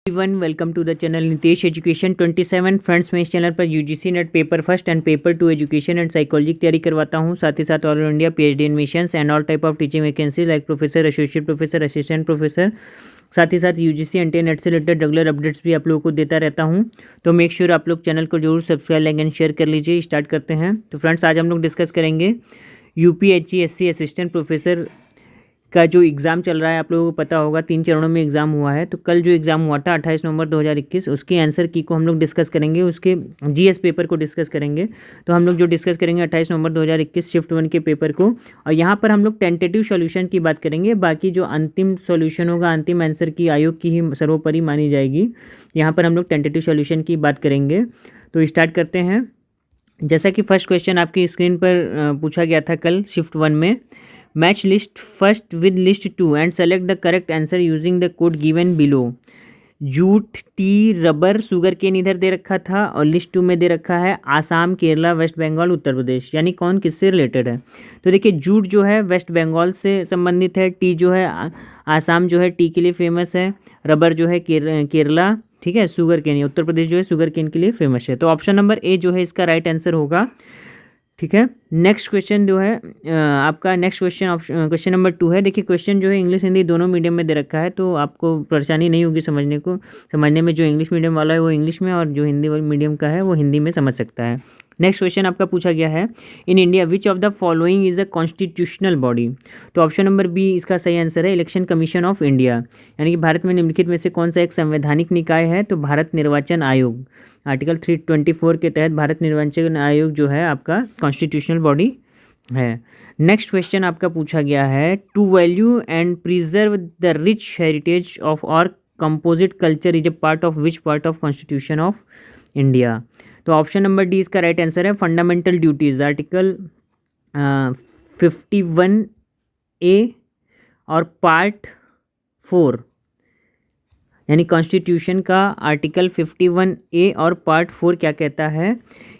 Everyone welcome to the channel Nitesh education 27 friends. मैं इस channel पर UGC NET paper first and paper 2 education and psychology की तैयारी करवाता हूं। साथ ही साथ all India PhD admissions and all type of teaching vacancy like professor, associate professor, assistant professor. साथ ही साथ यूजीसी एंटी नेट से रिलेटेड रेगुलर अपडेट्स भी आप लोगों को देता रहता हूं। तो मेक श्योर आप लोग चैनल को जरूर सब्सक्राइब, लाइक एंड शेयर कर लीजिए। स्टार्ट करते हैं। तो फ्रेंड्स, आज हम लोग डिस्कस करेंगे यूपीएचसीएससी असिस्टेंट प्रोफेसर का जो एग्ज़ाम चल रहा है। आप लोगों को पता होगा 3 चरणों में एग्ज़ाम हुआ है। तो कल जो एग्ज़ाम हुआ था 28 नवंबर 2021, उसके आंसर की को हम लोग डिस्कस करेंगे, उसके जीएस पेपर को डिस्कस करेंगे। तो हम लोग जो डिस्कस करेंगे 28 नवंबर 2021 शिफ्ट 1 के पेपर को, और यहाँ पर हम लोग टेंटेटिव सॉल्यूशन की बात करेंगे। बाकी जो अंतिम सॉल्यूशन होगा, अंतिम आंसर की आयोग की ही सर्वोपरि मानी जाएगी। यहाँ पर हम लोग टेंटेटिव सॉल्यूशन की बात करेंगे। तो स्टार्ट करते हैं। जैसा कि फर्स्ट क्वेश्चन आपकी स्क्रीन पर पूछा गया था कल शिफ्ट 1 में, match list first with list 2 and select the correct answer using the code given below. Jute, tea, rubber, sugarcane इधर दे रखा था और लिस्ट 2 में दे रखा है आसाम, केरला, वेस्ट बंगाल, उत्तर प्रदेश। यानी कौन किससे रिलेटेड है। तो देखिए, जूट जो है वेस्ट बंगाल से संबंधित है, टी जो है आसाम जो है टी के लिए फेमस है, रबर जो है केरला, ठीक है, शुगर केन उत्तर प्रदेश जो है शुगर केन के लिए फेमस है। तो ऑप्शन नंबर ए जो है इसका राइट आंसर होगा। ठीक है, नेक्स्ट क्वेश्चन जो है आपका नेक्स्ट क्वेश्चन क्वेश्चन नंबर 2 है। देखिए, क्वेश्चन जो है इंग्लिश हिंदी दोनों मीडियम में दे रखा है, तो आपको परेशानी नहीं होगी समझने में। जो इंग्लिश मीडियम वाला है वो इंग्लिश में, और जो हिंदी मीडियम का है वो हिंदी में समझ सकता है। नेक्स्ट क्वेश्चन आपका पूछा गया है, in India which of the following is a constitutional body. तो ऑप्शन नंबर बी इसका सही आंसर है, इलेक्शन कमीशन ऑफ इंडिया। यानी कि भारत में निम्नलिखित में से कौन सा एक संवैधानिक निकाय है। तो भारत निर्वाचन आयोग, आर्टिकल 324 के तहत भारत निर्वाचन आयोग जो है आपका कॉन्स्टिट्यूशनल बॉडी है। नेक्स्ट क्वेश्चन आपका पूछा गया है, to value and preserve the rich heritage of our composite culture is a part of which part of constitution of India. तो ऑप्शन नंबर डी इसका राइट आंसर है, फंडामेंटल ड्यूटीज, आर्टिकल 51A और part 4। यानी constitution का article 51A और part 4 क्या कहता है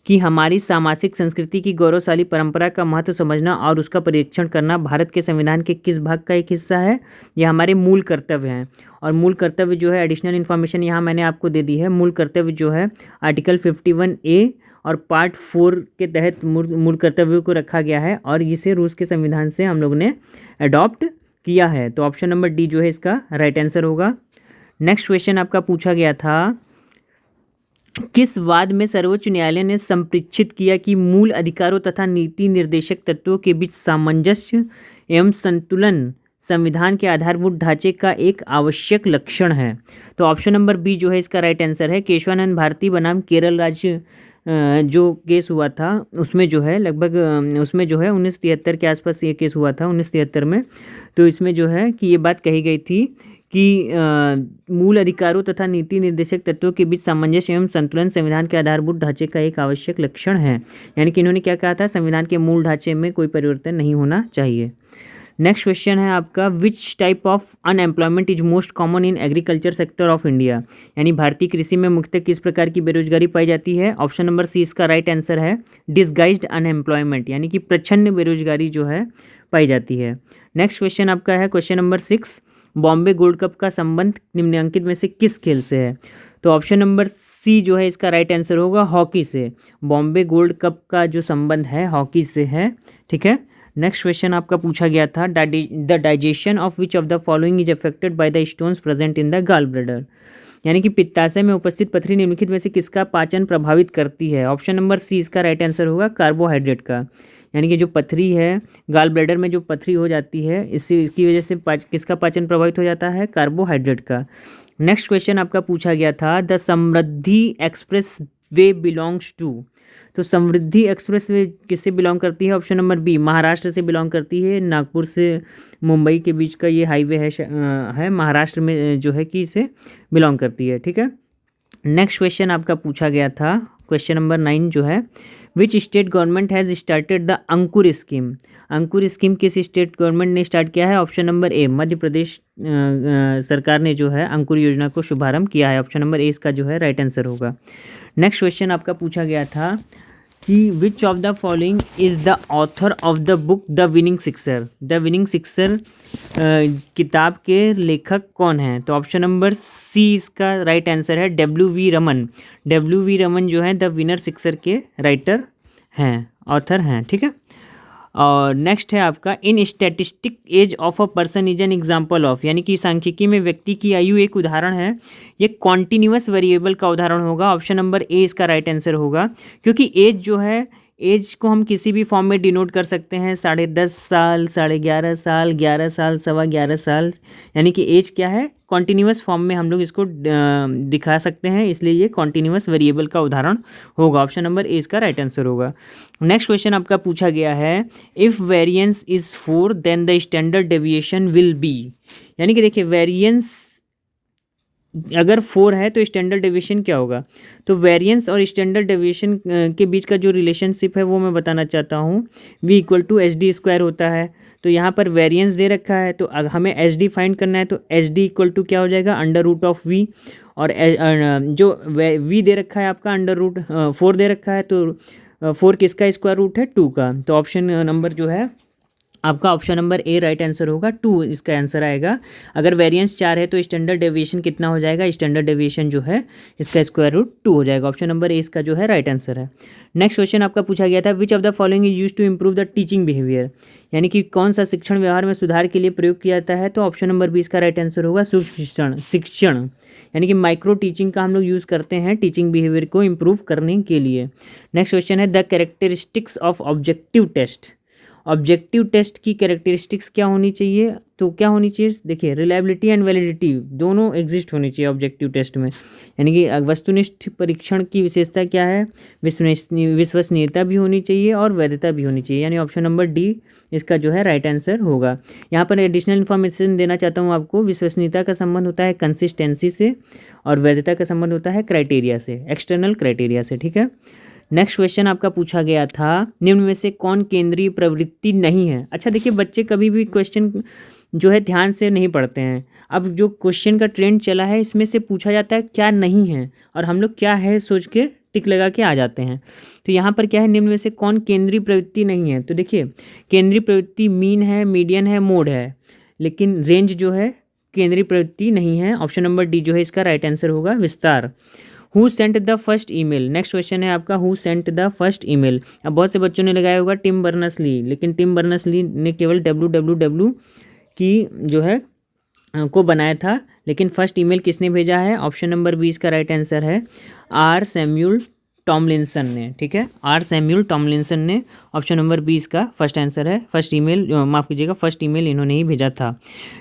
कि हमारी सामाजिक संस्कृति की गौरवशाली परंपरा का महत्व समझना और उसका परीक्षण करना भारत के संविधान के किस भाग का एक हिस्सा है। यह हमारे मूल कर्तव्य हैं। और मूल कर्तव्य जो है, एडिशनल इन्फॉर्मेशन यहाँ मैंने आपको दे दी है। मूल कर्तव्य जो है आर्टिकल 51A और पार्ट 4 के तहत मूल कर्तव्य को रखा गया है, और इसे रूस के संविधान से हम लोग ने अडॉप्ट किया है। तो ऑप्शन नंबर डी जो है इसका राइट आंसर होगा। नेक्स्ट क्वेश्चन आपका पूछा गया था, किस वाद में सर्वोच्च न्यायालय ने संप्रेक्षित किया कि मूल अधिकारों तथा नीति निर्देशक तत्वों के बीच सामंजस्य एवं संतुलन संविधान के आधारभूत ढांचे का एक आवश्यक लक्षण है। तो ऑप्शन नंबर बी जो है इसका राइट आंसर है, केशवानंद भारती बनाम केरल राज्य जो केस हुआ था उसमें जो है लगभग उसमें जो है 1973 के आसपास ये केस हुआ था, 1973 में। तो इसमें जो है कि ये बात कही गई थी कि मूल अधिकारों तथा नीति निर्देशक तत्वों के बीच सामंजस्य एवं संतुलन संविधान के आधारभूत ढांचे का एक आवश्यक लक्षण है। यानी कि इन्होंने क्या कहा था, संविधान के मूल ढांचे में कोई परिवर्तन नहीं होना चाहिए। नेक्स्ट क्वेश्चन है आपका, which type of unemployment is most common in agriculture sector of India. यानी भारतीय कृषि में मुख्यतः किस प्रकार की बेरोजगारी पाई जाती है। ऑप्शन नंबर सी इसका राइट आंसर है, डिसगाइज्ड अनएम्प्लॉयमेंट, यानी कि प्रच्छन्न बेरोजगारी जो है पाई जाती है। नेक्स्ट क्वेश्चन आपका है question number 6, Bombay gold cup का संबंध निम्नलिखित में से किस खेल से है। तो ऑप्शन नंबर सी जो है इसका राइट आंसर होगा, हॉकी से। बॉम्बे गोल्ड कप का जो संबंध है हॉकी से है। ठीक है, नेक्स्ट क्वेश्चन आपका पूछा गया था, the digestion of which of the following is affected by the stones present in the gall bladder. यानी कि पित्ताशय में उपस्थित पथरी निम्नलिखित में से किसका पाचन प्रभावित करती है। ऑप्शन नंबर सी इसका राइट आंसर होगा, कार्बोहाइड्रेट का। यानी कि जो पथरी है, गॉल ब्लैडर में जो पथरी हो जाती है, इसकी वजह से किसका पाचन प्रभावित हो जाता है, कार्बोहाइड्रेट का। नेक्स्ट क्वेश्चन आपका पूछा गया था, the Samruddhi expressway belongs to. तो समृद्धि एक्सप्रेस वे किससे बिलोंग करती है। ऑप्शन नंबर बी महाराष्ट्र से बिलोंग करती है। नागपुर से मुंबई के बीच का ये हाईवे है महाराष्ट्र में जो है कि इसे बिलोंग करती है। ठीक है, नेक्स्ट क्वेश्चन आपका पूछा गया था क्वेश्चन नंबर 9 जो है, which state government has started the Ankur scheme. Ankur scheme किस स्टेट गवर्नमेंट ने स्टार्ट किया है। ऑप्शन नंबर ए मध्य प्रदेश सरकार ने जो है अंकुर योजना को शुभारंभ किया है। ऑप्शन नंबर ए इसका जो है राइट आंसर होगा। नेक्स्ट क्वेश्चन आपका पूछा गया था, कि विच of the following is the author of the book the winning sixer. The winning sixer किताब के लेखक कौन हैं? तो ऑप्शन नंबर सी इसका राइट आंसर है, W.V. रमन। W.V. रमन जो है द विनर सिक्सर के राइटर हैं, ऑथर हैं, ठीक है। और नेक्स्ट है आपका, in statistic age of a person is an example of, यानी कि सांख्यिकी में व्यक्ति की आयु एक उदाहरण है। ये कॉन्टिन्यूअस वेरिएबल का उदाहरण होगा। ऑप्शन नंबर ए इसका राइट आंसर होगा, क्योंकि एज जो है, एज को हम किसी भी फॉर्म में डिनोट कर सकते हैं, 10.5 साल, 11.5 साल, 11 साल, 11.25 साल, यानी कि एज क्या है, कॉन्टिन्यूअस फॉर्म में हम लोग इसको दिखा सकते हैं, इसलिए ये कॉन्टिन्यूअस वेरिएबल का उदाहरण होगा। ऑप्शन नंबर ए इसका राइट आंसर होगा। नेक्स्ट क्वेश्चन आपका पूछा गया है, if variance is 4 then the standard deviation will be, यानी कि देखिए वेरिएंस अगर 4 है तो स्टैंडर्ड डेविएशन क्या होगा। तो वेरिएंस और स्टैंडर्ड डेविएशन के बीच का जो रिलेशनशिप है वो मैं बताना चाहता हूँ। v = HD² होता है, तो यहाँ पर वेरिएंस दे रखा है, तो हमें HD फाइंड करना है, तो HD = क्या हो जाएगा, √v। और जो v दे रखा है आपका √4 दे रखा है, तो 4 किसका स्क्वायर रूट है, 2 का। तो ऑप्शन नंबर जो है आपका ऑप्शन नंबर ए राइट आंसर होगा, 2 इसका आंसर आएगा। अगर वेरिएंस 4 है तो स्टैंडर्ड डेविएशन कितना हो जाएगा, स्टैंडर्ड डेविएशन जो है इसका √2 हो जाएगा। ऑप्शन नंबर ए इसका जो है राइट आंसर है। नेक्स्ट क्वेश्चन आपका पूछा गया था, which of the following is use to improve the teaching behaviour, यानी कि कौन सा शिक्षण व्यवहार में सुधार के लिए प्रयोग किया जाता है। तो ऑप्शन नंबर बी इसका राइट आंसर होगा, सूक्ष्म शिक्षण, यानी कि माइक्रो टीचिंग का हम लोग यूज़ करते हैं टीचिंग बिहेवियर को इम्प्रूव करने के लिए। नेक्स्ट क्वेश्चन है, the characteristics of objective test. Objective test की कैरेक्टरिस्टिक्स क्या होनी चाहिए, तो क्या होनी चाहिए, देखिए रिलायबिलिटी एंड वैलिडिटी दोनों एग्जिस्ट होनी चाहिए ऑब्जेक्टिव टेस्ट में, यानी कि वस्तुनिष्ठ परीक्षण की विशेषता क्या है, विश्वसनीयता भी होनी चाहिए और वैधता भी होनी चाहिए, यानी ऑप्शन नंबर डी इसका जो है राइट आंसर होगा। यहाँ पर एडिशनल इन्फॉर्मेशन देना चाहता हूँ आपको, विश्वसनीयता का संबंध होता है कंसिस्टेंसी से और वैधता का संबंध होता है क्राइटेरिया से, एक्सटर्नल क्राइटेरिया से, ठीक है। नेक्स्ट क्वेश्चन आपका पूछा गया था, निम्न में से कौन केंद्रीय प्रवृत्ति नहीं है। अच्छा देखिए, बच्चे कभी भी क्वेश्चन जो है ध्यान से नहीं पढ़ते हैं। अब जो क्वेश्चन का ट्रेंड चला है इसमें से पूछा जाता है क्या नहीं है, और हम लोग क्या है सोच के टिक लगा के आ जाते हैं। तो यहाँ पर क्या है, निम्न में से कौन केंद्रीय प्रवृत्ति नहीं है। तो देखिए केंद्रीय प्रवृत्ति मीन है, मीडियन है, मोड है, लेकिन रेंज जो है केंद्रीय प्रवृत्ति नहीं है। ऑप्शन नंबर डी जो है इसका राइट आंसर होगा, विस्तार। Who sent the first email, next question है आपका, who sent the first email. अब बहुत से बच्चों ने लगाया होगा टिम बर्नर्स-ली, लेकिन टिम बर्नर्स-ली ने केवल www की जो है को बनाया था, लेकिन फर्स्ट ईमेल किसने भेजा है। ऑप्शन नंबर बी इसका राइट आंसर है, R. सैम्यूल टॉमलिंसन ने, ठीक है, R. सैम्यूल टॉमलिंसन ने। ऑप्शन नंबर बी इसका फर्स्ट आंसर है, फर्स्ट ईमेल, माफ़ कीजिएगा, फर्स्ट ईमेल इन्होंने ही भेजा था।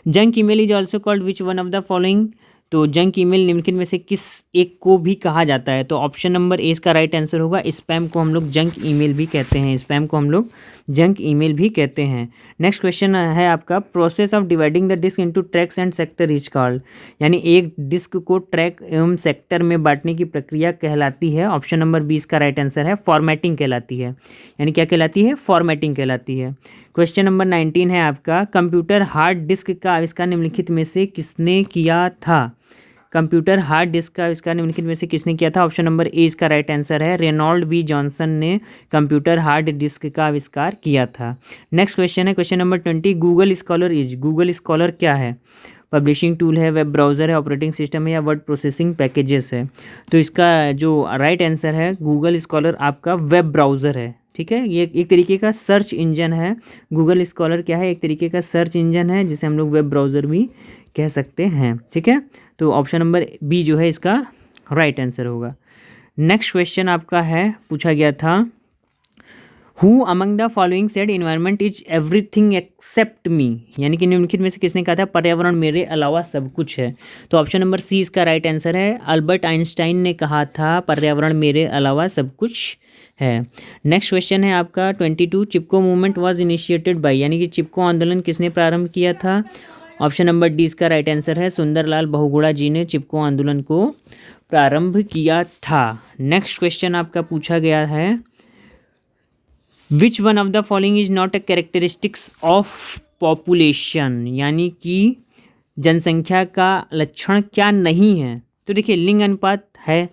Junk email is also called which one of the following, तो जंक ईमेल निम्नलिखित में से किस एक को भी कहा जाता है। तो ऑप्शन नंबर ए इसका राइट आंसर होगा, स्पैम को हम लोग जंक ईमेल भी कहते हैं, स्पैम को हम लोग जंक ईमेल भी कहते हैं। नेक्स्ट क्वेश्चन है आपका, process of dividing the disk into tracks and sector is called, यानी एक डिस्क को ट्रैक एवं सेक्टर में बांटने की प्रक्रिया कहलाती है। ऑप्शन नंबर बी इसका राइट आंसर है, फॉर्मेटिंग कहलाती है, यानी क्या कहलाती है, फॉर्मेटिंग कहलाती है। क्वेश्चन नंबर 19 है आपका, कंप्यूटर हार्ड डिस्क का आविष्कार निम्नलिखित में से किसने किया था। कंप्यूटर हार्ड डिस्क का आविष्कार निम्नलिखित में से किसने किया था। ऑप्शन नंबर ए इसका राइट आंसर है, रेनॉल्ड बी जॉनसन ने कंप्यूटर हार्ड डिस्क का आविष्कार किया था। नेक्स्ट क्वेश्चन है question number 20, Google scholar is, Google scholar क्या है। पब्लिशिंग टूल है, वेब ब्राउज़र है, ऑपरेटिंग सिस्टम है, या वर्ड प्रोसेसिंग पैकेजेस है। तो इसका जो राइट आंसर है, गूगल स्कॉलर आपका वेब ब्राउज़र है, ठीक है। ये एक तरीके का सर्च इंजन है। गूगल स्कॉलर क्या है, एक तरीके का सर्च इंजन है, जिसे हम लोग वेब ब्राउज़र भी कह सकते हैं, ठीक है। तो ऑप्शन नंबर बी जो है इसका राइट आंसर होगा। नेक्स्ट क्वेश्चन आपका है, पूछा गया था, who among the following said environment is everything except me, यानी कि निम्नलिखित में से किसने कहा था पर्यावरण मेरे अलावा सब कुछ है। तो ऑप्शन नंबर सी इसका राइट आंसर है, अल्बर्ट आइंस्टाइन ने कहा था पर्यावरण मेरे अलावा सब कुछ है। नेक्स्ट क्वेश्चन है आपका 22, चिपको मूवमेंट वाज इनिशिएटेड बाय, यानी कि चिपको आंदोलन किसने प्रारंभ किया था। ऑप्शन नंबर डी इसका राइट आंसर है, सुंदरलाल बहुगुणा जी ने चिपको आंदोलन को प्रारंभ किया था। नेक्स्ट क्वेश्चन आपका पूछा गया है, which one of the following is not a characteristics of population, यानी कि जनसंख्या का लक्षण क्या नहीं है। तो देखिए लिंग अनुपात है,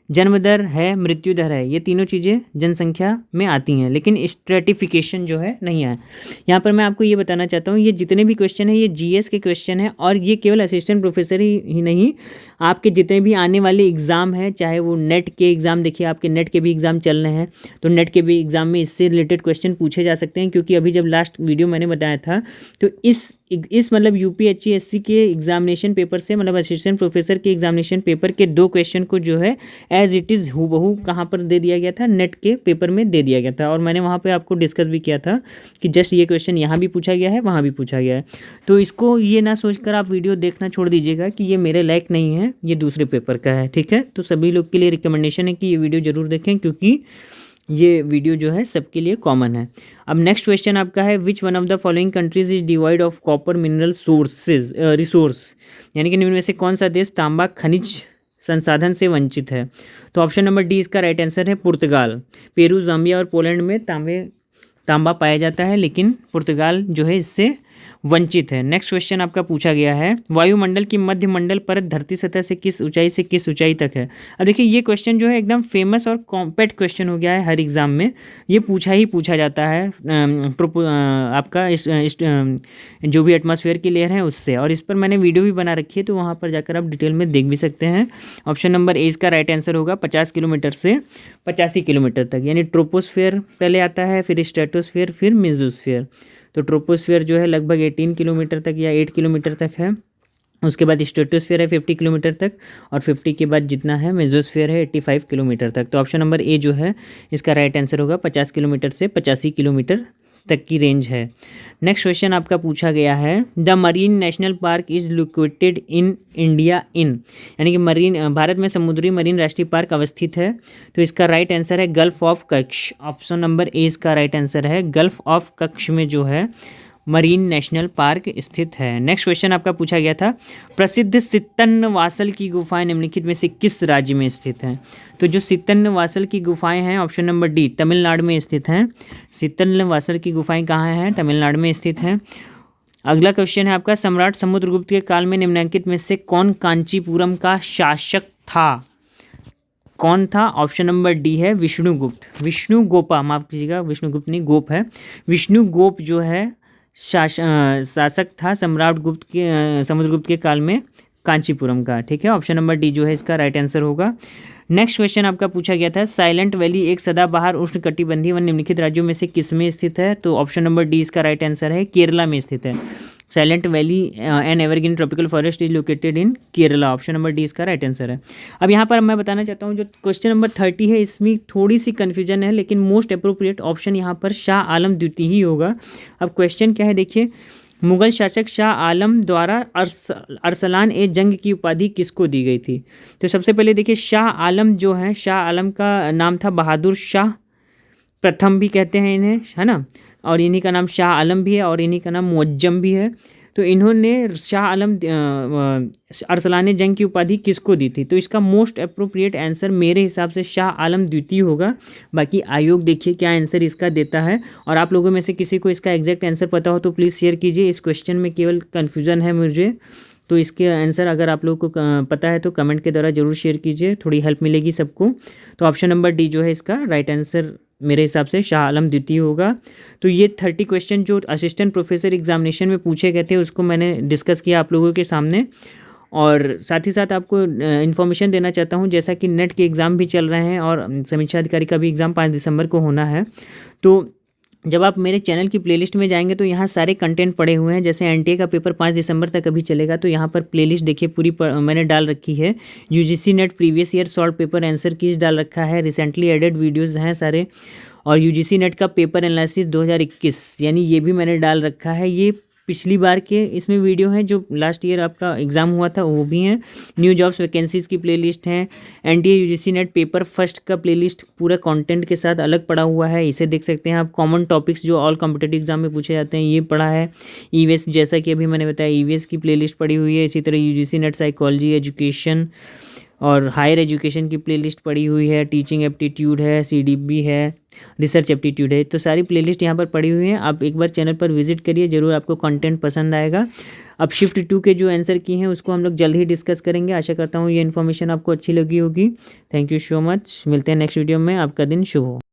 जन्म दर है, मृत्यु दर है, ये तीनों चीज़ें जनसंख्या में आती हैं, लेकिन स्ट्रेटिफिकेशन जो है नहीं है। यहाँ पर मैं आपको ये बताना चाहता हूँ, ये जितने भी क्वेश्चन हैं ये जीएस के क्वेश्चन हैं, और ये केवल असिस्टेंट प्रोफेसर ही नहीं, आपके जितने भी आने वाले एग्ज़ाम हैं, चाहे वो नेट के एग्ज़ाम, देखिए आपके नेट के भी एग्ज़ाम चल रहे हैं, तो नेट के भी एग्ज़ाम में इससे रिलेटेड क्वेश्चन पूछे जा सकते हैं। क्योंकि अभी जब लास्ट वीडियो मैंने बताया था, तो इस मतलब यूपीएससी के एग्जामिनेशन पेपर से, मतलब असिस्टेंट प्रोफेसर के एग्जामिनेशन पेपर के 2 क्वेश्चन को जो है एज इट इज़ हूबहू कहाँ पर दे दिया गया था, नेट के पेपर में दे दिया गया था। और मैंने वहाँ पे आपको डिस्कस भी किया था कि जस्ट ये क्वेश्चन यहाँ भी पूछा गया है, वहाँ भी पूछा गया है। तो इसको ये ना सोचकर आप वीडियो देखना छोड़ दीजिएगा कि ये मेरे लायक नहीं है, ये दूसरे पेपर का है, ठीक है। तो सभी लोग के लिए रिकमेंडेशन है कि ये वीडियो ज़रूर देखें, क्योंकि ये वीडियो जो है सबके लिए कॉमन है। अब नेक्स्ट क्वेश्चन आपका है, which one of the following countries is divide of copper mineral sources resource, यानी कि निम्न में से कौन सा देश तांबा खनिज संसाधन से वंचित है। तो ऑप्शन नंबर डी इसका राइट आंसर है पुर्तगाल। पेरू, जाम्बिया और पोलैंड में तांबा पाया जाता है, लेकिन पुर्तगाल जो है इससे वंचित है। नेक्स्ट क्वेश्चन आपका पूछा गया है, वायुमंडल की मध्य मंडल परत धरती सतह से किस ऊंचाई तक है। अब देखिए ये क्वेश्चन जो है एकदम फेमस और कॉम्पैक्ट क्वेश्चन हो गया है, हर एग्जाम में ये पूछा जाता है आपका जो भी एटमॉस्फेयर की लेयर है उससे, और इस पर मैंने वीडियो भी बना रखी है, तो वहाँ पर जाकर आप डिटेल में देख भी सकते हैं। ऑप्शन नंबर ए इसका राइट आंसर होगा 50 किलोमीटर से 85 किलोमीटर तक, यानी ट्रोपोस्फेयर पहले आता है, फिर स्ट्रेटोस्फेयर, फिर मेसोस्फेयर। तो ट्रोपोस्फेयर जो है लगभग 18 किलोमीटर तक या 8 किलोमीटर तक है, उसके बाद स्ट्रेटोस्फेयर है 50 किलोमीटर तक, और 50 के बाद जितना है मेसोस्फेयर है 85 किलोमीटर तक। तो ऑप्शन नंबर ए जो है इसका राइट आंसर होगा 50 किलोमीटर से 85 किलोमीटर तक की रेंज है। नेक्स्ट क्वेश्चन आपका पूछा गया है, the marine national park is located in India in, यानी कि भारत में समुद्री मरीन राष्ट्रीय पार्क अवस्थित है। तो इसका राइट आंसर है gulf of Kutch. Option number A इसका राइट आंसर है, गल्फ ऑफ कच्छ में जो है मरीन नेशनल पार्क स्थित है। नेक्स्ट क्वेश्चन आपका पूछा गया था, प्रसिद्ध सित्तन्नवासल की गुफाएं निम्नलिखित में से किस राज्य में स्थित हैं। तो जो सित्तन्नवासल की गुफाएं हैं, ऑप्शन नंबर डी तमिलनाडु में स्थित हैं। सित्तन्नवासल की गुफाएं कहाँ हैं, तमिलनाडु में स्थित हैं। अगला क्वेश्चन है आपका, सम्राट समुद्रगुप्त के काल में निम्नलिखित में से कौन कांचीपुरम का शासक था। कौन था, ऑप्शन नंबर डी है विष्णुगोपा, माफ कीजिएगा विष्णुगुप्त नहीं, गोप है, विष्णुगोप जो है शासक था समुद्रगुप्त के काल में कांचीपुरम का, ठीक है। ऑप्शन नंबर डी जो है इसका राइट आंसर होगा। नेक्स्ट क्वेश्चन आपका पूछा गया था, साइलेंट वैली एक सदाबहार उष्णकटिबंधीय वन निम्नलिखित राज्यों में से किस में स्थित है। तो ऑप्शन नंबर डी इसका राइट आंसर है, केरला में स्थित है। Silent valley and evergreen tropical forest is located in Kerala. Option number D इसका राइट आंसर है। अब यहाँ पर मैं बताना चाहता हूँ, जो क्वेश्चन नंबर 30 है इसमें थोड़ी सी कन्फ्यूजन है, लेकिन मोस्ट अप्रोप्रिएट ऑप्शन यहाँ पर शाह आलम द्वितीय ही होगा। अब क्वेश्चन क्या है देखिए, मुगल शासक शाह आलम द्वारा अरसलान ए जंग की उपाधि किसको दी गई थी। तो सबसे पहले देखिए, शाह आलम जो है, शाह आलम का नाम था बहादुर शाह प्रथम भी कहते हैं इन्हें, है ना, और इन्हीं का नाम शाह आलम भी है और इन्हीं का नाम मुअज्जम भी है। तो इन्होंने शाह आलम अरसलान जंग की उपाधि किसको दी थी। तो इसका मोस्ट अप्रोप्रिएट आंसर मेरे हिसाब से शाह आलम द्वितीय होगा। बाकी आयोग देखिए क्या आंसर इसका देता है, और आप लोगों में से किसी को इसका एग्जैक्ट आंसर पता हो तो प्लीज़ शेयर कीजिए। इस क्वेश्चन में केवल कन्फ्यूज़न है मुझे, तो इसके आंसर अगर आप लोगों को पता है तो कमेंट के द्वारा जरूर शेयर कीजिए, थोड़ी हेल्प मिलेगी सबको। तो ऑप्शन नंबर डी जो है इसका राइट आंसर मेरे हिसाब से शाह आलम द्वितीय होगा। तो ये 30 क्वेश्चन जो असिस्टेंट प्रोफेसर एग्जामिनेशन में पूछे गए थे उसको मैंने डिस्कस किया आप लोगों के सामने, और साथ ही साथ आपको इन्फॉर्मेशन देना चाहता हूँ, जैसा कि नेट के एग्ज़ाम भी चल रहे हैं और समीक्षा अधिकारी का भी एग्ज़ाम 5 दिसंबर को होना है। तो जब आप मेरे चैनल की प्लेलिस्ट में जाएंगे तो यहाँ सारे कंटेंट पड़े हुए हैं। जैसे एनटीए का पेपर 5 दिसंबर तक अभी चलेगा, तो यहाँ पर प्लेलिस्ट देखिए पूरी मैंने डाल रखी है। UGC net previous year solve paper answer keys डाल रखा है, रिसेंटली एडेड वीडियोज़ हैं सारे, और यूजीसी नेट का पेपर एनालिसिस 2021 यानी ये भी मैंने डाल रखा है। ये पिछली बार के इसमें वीडियो हैं, जो लास्ट ईयर आपका एग्ज़ाम हुआ था वो भी हैं। न्यू जॉब्स वैकेंसीज़ की प्लेलिस्ट है। NTA UGC NET paper first का प्लेलिस्ट पूरा कंटेंट के साथ अलग पड़ा हुआ है, इसे देख सकते हैं आप। कॉमन टॉपिक्स जो ऑल कॉम्पिटिटिव एग्जाम में पूछे जाते हैं ये पढ़ा है। ईवीएस जैसा कि अभी मैंने बताया ईवीएस की प्लेलिस्ट पड़ी हुई है। इसी तरह यूजीसी नेट साइकोलॉजी एजुकेशन और हायर एजुकेशन की प्लेलिस्ट पड़ी हुई है, टीचिंग एप्टीट्यूड है, CDB है, रिसर्च एप्टीट्यूड है। तो सारी प्लेलिस्ट यहाँ पर पड़ी हुई हैं। आप एक बार चैनल पर विजिट करिए, ज़रूर आपको कंटेंट पसंद आएगा। अब शिफ्ट 2 के जो आंसर की हैं उसको हम लोग जल्द ही डिस्कस करेंगे। आशा करता हूँ ये इन्फॉर्मेशन आपको अच्छी लगी होगी। Thank you so much. मिलते हैं नेक्स्ट वीडियो में। आपका दिन शुभ हो।